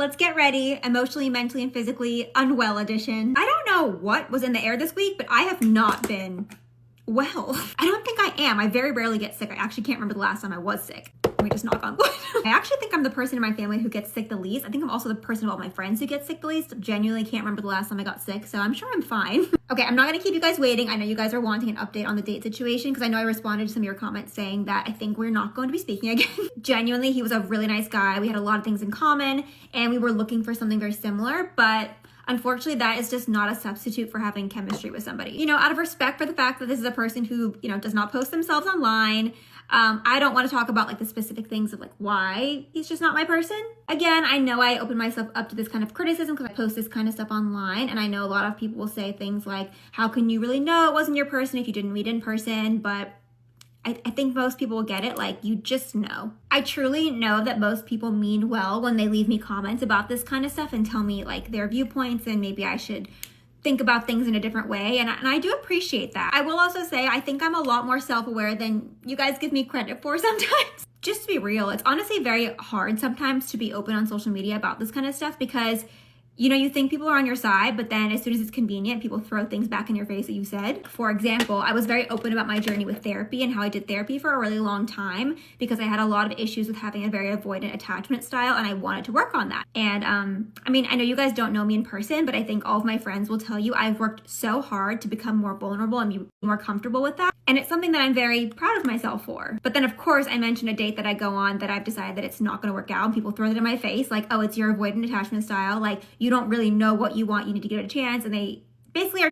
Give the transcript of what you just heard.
let's get ready. Emotionally, mentally, and physically unwell edition. I don't know what was in the air this week, but I have not been well. I don't think I am. I very rarely get sick. I actually can't remember the last time I was sick. Let me just knock on wood. I actually think I'm the person in my family who gets sick the least. I think I'm also the person of all my friends who gets sick the least. Genuinely can't remember the last time I got sick, so I'm sure I'm fine. Okay, I'm not gonna keep you guys waiting. I know you guys are wanting an update on the date situation because I know I responded to some of your comments saying that I think we're not going to be speaking again. Genuinely, he was a really nice guy. We had a lot of things in common and we were looking for something very similar, but unfortunately, that is just not a substitute for having chemistry with somebody. You know, out of respect for the fact that this is a person who, you know, does not post themselves online, I don't want to talk about like the specific things of like why he's just not my person. Again, I know I open myself up to this kind of criticism because I post this kind of stuff online, and I know a lot of people will say things like, how can you really know it wasn't your person if you didn't meet in person? But I think most people will get it, like, you just know. I truly know that most people mean well when they leave me comments about this kind of stuff and tell me like their viewpoints and maybe I should think about things in a different way, and I do appreciate that. I will also say I think I'm a lot more self-aware than you guys give me credit for sometimes. Just to be real, it's honestly very hard sometimes to be open on social media about this kind of stuff because, you know, you think people are on your side, but then as soon as it's convenient, people throw things back in your face that you said. For example, I was very open about my journey with therapy and how I did therapy for a really long time because I had a lot of issues with having a very avoidant attachment style and I wanted to work on that. And I mean, I know you guys don't know me in person, but I think all of my friends will tell you I've worked so hard to become more vulnerable and be more comfortable with that. And it's something that I'm very proud of myself for. But then of course I mentioned a date that I go on that I've decided that it's not gonna work out and people throw it in my face like, oh, it's your avoidant attachment style. Like, you don't really know what you want, you need to give it a chance. And they basically are